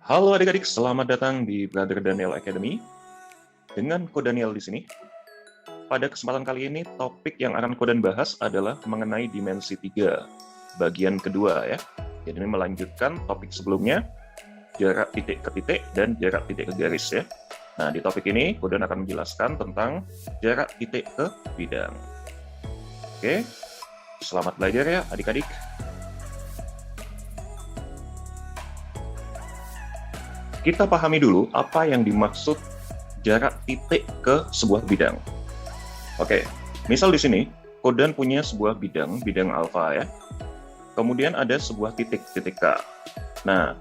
Halo adik-adik, selamat datang di Brother Daniel Academy. Dengan Ko Daniel di sini. Pada kesempatan kali ini, topik yang akan Ko Dan bahas adalah mengenai dimensi 3, bagian kedua ya. Jadi ini melanjutkan topik sebelumnya, jarak titik ke titik dan jarak titik ke garis ya. Nah, di topik ini, Ko Dan akan menjelaskan tentang jarak titik ke bidang. Oke, selamat belajar ya adik-adik. Kita pahami dulu apa yang dimaksud jarak titik ke sebuah bidang. Oke, misal di sini, Ko Dan punya sebuah bidang alfa ya. Kemudian ada sebuah titik K. Nah,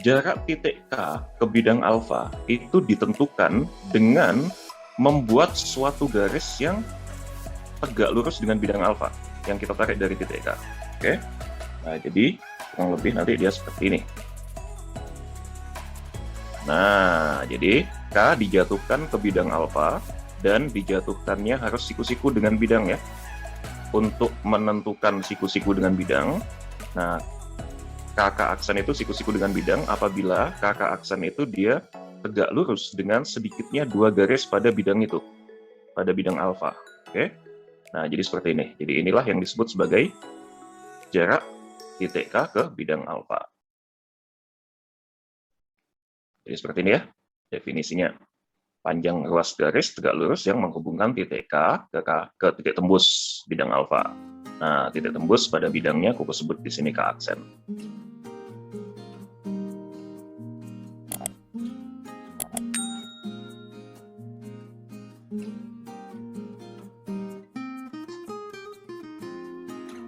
jarak titik K ke bidang alfa itu ditentukan dengan membuat suatu garis yang tegak lurus dengan bidang alfa yang kita tarik dari titik K. Oke, nah jadi kurang lebih nanti dia seperti ini. Nah, jadi K dijatuhkan ke bidang alfa dan dijatuhkannya harus siku-siku dengan bidang ya. Untuk menentukan siku-siku dengan bidang, nah kakak aksen itu siku-siku dengan bidang apabila kakak aksen itu dia tegak lurus dengan sedikitnya 2 garis pada bidang itu, pada bidang alfa. Oke. Nah, jadi seperti ini. Jadi inilah yang disebut sebagai jarak titik K ke bidang alfa. Jadi seperti ini ya definisinya. Panjang ruas garis tegak lurus yang menghubungkan titik K ke titik tembus bidang alfa. Nah, titik tembus pada bidangnya aku sebut di sini K aksen.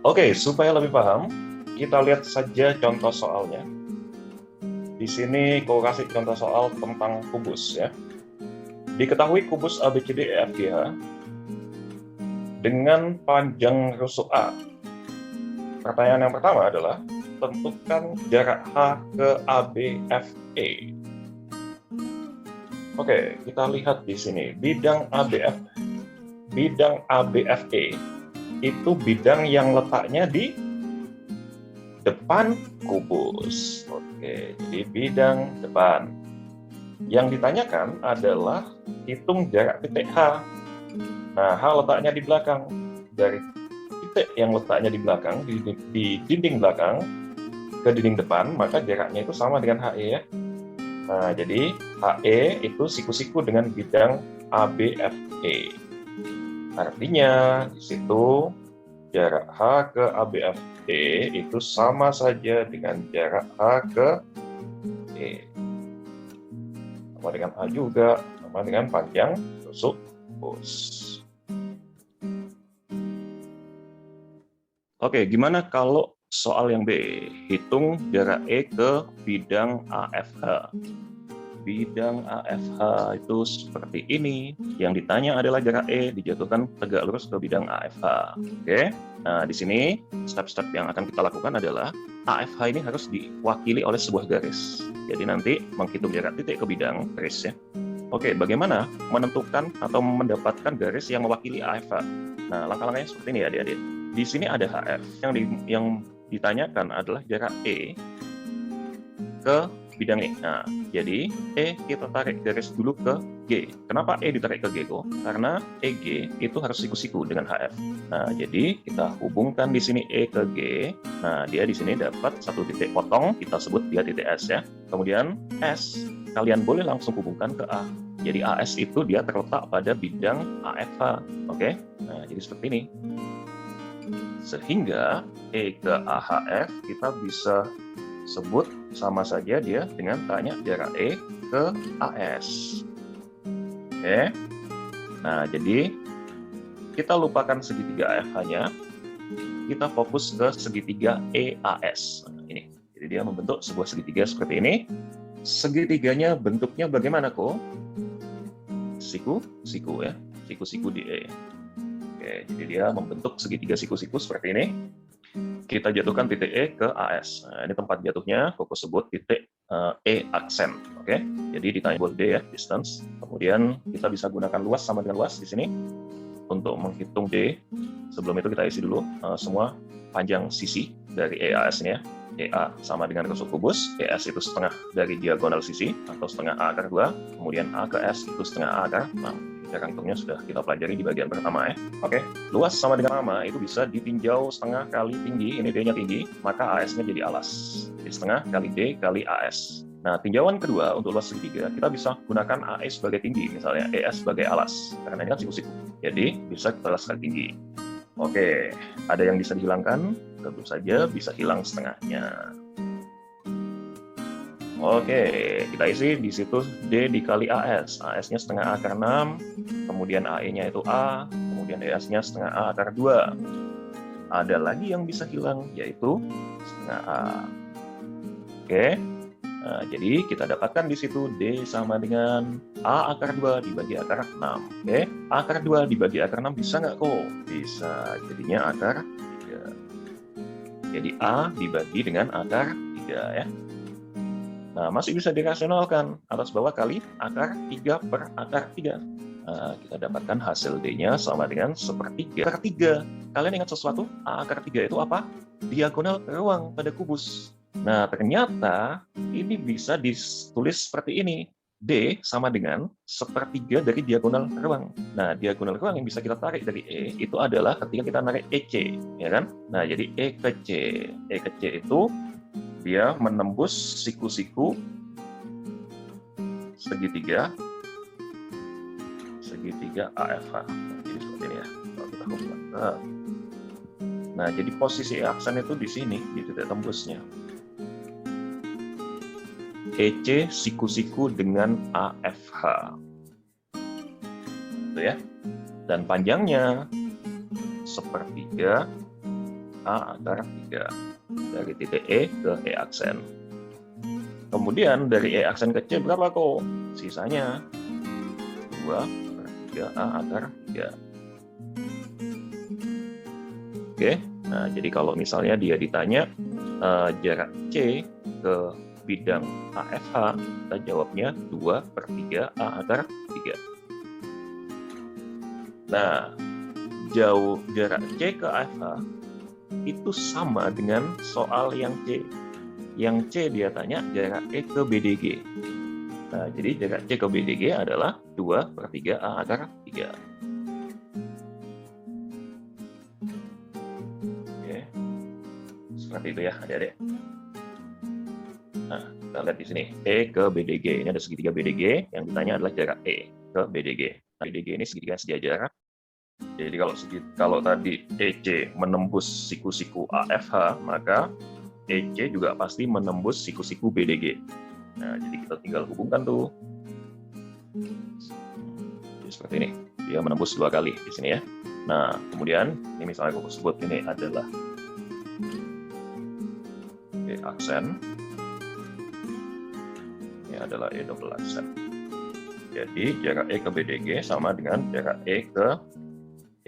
Oke, supaya lebih paham, kita lihat saja contoh soalnya. Di sini aku kasih contoh soal tentang kubus ya. Diketahui kubus ABCDEFGH dengan panjang rusuk A. Pertanyaan yang pertama adalah tentukan jarak H ke ABFE. Oke, kita lihat di sini bidang ABFE itu bidang yang letaknya di depan kubus. Oke, jadi bidang depan. Yang ditanyakan adalah hitung jarak titik H. Nah, H letaknya di belakang. Dari titik yang letaknya di belakang, di dinding belakang ke dinding depan, maka jaraknya itu sama dengan HE ya. Nah, jadi HE itu siku-siku dengan bidang ABFE. Artinya, di situ jarak H ke ABFE itu sama saja dengan jarak H ke E. Sama dengan A juga, sama dengan panjang rusuk kubus. Oke, gimana kalau soal yang B? Hitung jarak E ke bidang AFH. Bidang AFH itu seperti ini. Yang ditanya adalah jarak E dijatuhkan tegak lurus ke bidang AFH. Oke. Nah, di sini step-step yang akan kita lakukan adalah AFH ini harus diwakili oleh sebuah garis. Jadi nanti menghitung jarak titik ke bidang garis ya. Oke, bagaimana menentukan atau mendapatkan garis yang mewakili AFH? Nah, langkah-langkahnya seperti ini adik-adik. Di sini ada HF. Yang ditanyakan adalah jarak E ke bidang E. Nah, jadi E kita tarik garis dulu ke G. Kenapa E ditarik ke G kok? Karena EG itu harus siku-siku dengan HF. Nah, jadi kita hubungkan di sini E ke G. Nah, dia di sini dapat satu titik potong, kita sebut dia titik S ya. Kemudian S kalian boleh langsung hubungkan ke A. Jadi AS itu dia terletak pada bidang AFH. Oke? Nah, jadi seperti ini. Sehingga E ke AHF kita bisa sebut sama saja dia dengan tanya jarak E ke AS. Oke. Nah, jadi kita lupakan segitiga AFH-nya. Kita fokus ke segitiga EAS. Nah, ini. Jadi dia membentuk sebuah segitiga seperti ini. Segitiganya bentuknya bagaimana kok? Siku-siku ya. Siku-siku di E. Oke, jadi dia membentuk segitiga siku-siku seperti ini. Kita jatuhkan titik E ke AS. Nah, ini tempat jatuhnya, fokus sebut titik E aksen. Oke, jadi ditanya buat D ya, distance. Kemudian kita bisa gunakan luas sama dengan luas di sini untuk menghitung D. Sebelum itu kita isi dulu semua panjang sisi dari EAS ini ya. EA sama dengan rasul kubus, ES itu setengah dari diagonal sisi atau setengah A akar 2, kemudian A ke S itu setengah A akar 6. Cara hitungnya sudah kita pelajari di bagian pertama ya. Oke, luas sama dengan lama itu bisa ditinjau setengah kali tinggi, ini D-nya tinggi, maka AS-nya jadi alas. Jadi setengah kali D kali AS. Nah, tinjauan kedua untuk luas segitiga, kita bisa gunakan AE sebagai tinggi, misalnya ES sebagai alas, karena ini kan siku-siku. Jadi, bisa kita alaskan tinggi. Oke, ada yang bisa dihilangkan? Tentu saja bisa hilang setengahnya. Oke, kita isi di situ D dikali AS. AS-nya setengah A akar 6, kemudian AE-nya itu A, kemudian ES-nya setengah A akar 2. Ada lagi yang bisa hilang, yaitu setengah A. Oke, nah, jadi kita dapatkan di situ D sama dengan A akar 2 dibagi akar 6. Oke, A akar 2 dibagi akar 6 bisa nggak kok? Bisa, jadinya akar 3. Jadi A dibagi dengan akar 3 ya. Nah, masih bisa dirasionalkan, atas bawah kali akar 3 per akar 3. Nah, kita dapatkan hasil D-nya sama dengan 1/3 per 3. Kalian ingat sesuatu? A akar 3 itu apa? Diagonal ruang pada kubus. Nah, ternyata ini bisa ditulis seperti ini. D sama dengan 1/3 dari diagonal ruang. Nah, diagonal ruang yang bisa kita tarik dari E itu adalah ketika kita narik EC, ya kan? Nah, jadi E ke C. E ke C itu dia menembus siku-siku segitiga AFH. Jadi seperti ini ya. Kalau kita hubungkan. Nah, jadi posisi aksen itu di sini, di titik tembusnya. EC siku-siku dengan AFH. Itu ya. Dan panjangnya 1/3 A akar 3. Dari titik E ke E aksen. Kemudian dari E aksen ke C berapa kok? Sisanya 2/3 A akar 3. Oke, nah jadi kalau misalnya dia ditanya jarak C ke bidang AFH, kita jawabnya 2/3 A akar 3. Nah, jarak C ke AFH itu sama dengan soal yang C. Yang C dia tanya jarak E ke BDG. Nah, jadi jarak C ke BDG adalah 2/3 A akar 3. Oke. Seperti itu ya, adik-adik. Nah, kita lihat di sini. E ke BDG. Ini ada segitiga BDG. Yang ditanya adalah jarak E ke BDG. Nah, BDG ini segitiga sejajar. Jadi kalau tadi EC menembus siku-siku AFH, maka EC juga pasti menembus siku-siku BDG. Nah, jadi kita tinggal hubungkan tuh. Jadi seperti ini. Dia menembus 2 kali di sini ya. Nah, kemudian ini misalnya aku sebut ini adalah E aksen. Ini adalah E double aksen. Jadi jarak E ke BDG sama dengan jarak E ke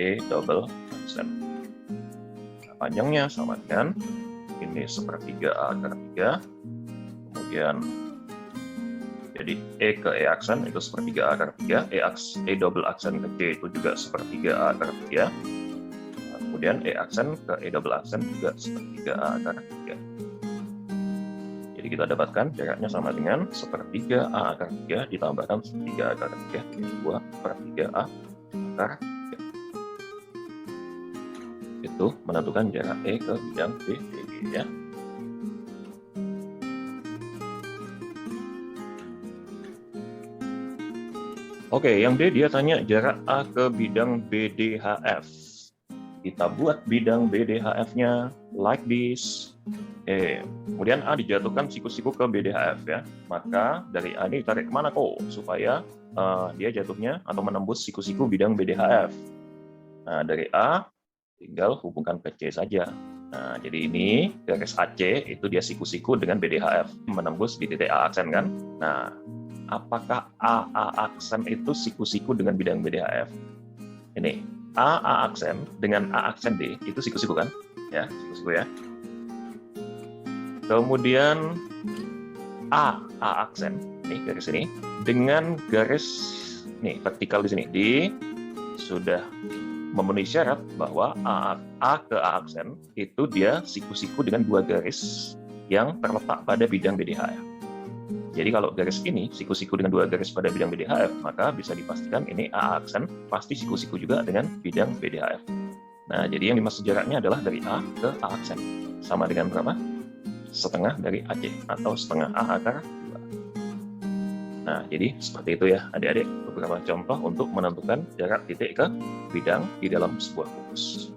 E double aksen. Nah, panjangnya sama dengan ini 1/3 A akar 3. Kemudian jadi E ke E aksen itu 1/3 A akar 3. E double aksen ke C itu juga 1/3 A akar 3. Nah, kemudian E aksen ke E double aksen juga 1/3 A akar 3. Jadi kita dapatkan jaraknya sama dengan 1/3 A akar 3 ditambahkan 1/3 A akar 3, 2/3 A akar 3. Itu menentukan jarak E ke bidang BDG ya. Oke, yang D dia tanya jarak A ke bidang BDHF. Kita buat bidang BDHF-nya like this. Kemudian A dijatuhkan siku-siku ke BDHF ya. Maka dari A ini ditarik kemana kok? Supaya dia jatuhnya atau menembus siku-siku bidang BDHF. Nah, dari A tinggal hubungkan ke C saja. Nah, jadi ini garis AC itu dia siku-siku dengan BDHF menembus di titik A aksen kan. Nah, apakah AA aksen itu siku-siku dengan bidang BDHF? Ini AA aksen dengan A aksen D itu siku-siku kan? Ya, siku-siku ya. Kemudian A aksen nih garis ini dengan garis nih vertikal di sini sudah memenuhi syarat bahwa A ke A aksen itu dia siku-siku dengan 2 garis yang terletak pada bidang BDHF. Jadi kalau garis ini siku-siku dengan 2 garis pada bidang BDHF, maka bisa dipastikan ini A aksen pasti siku-siku juga dengan bidang BDHF. Nah, jadi yang dimaksud jaraknya adalah dari A ke A aksen. Sama dengan berapa? Setengah dari AC atau setengah A akar 2. Nah, jadi seperti itu ya adik-adik, beberapa contoh untuk menentukan jarak titik ke bidang di dalam sebuah kubus.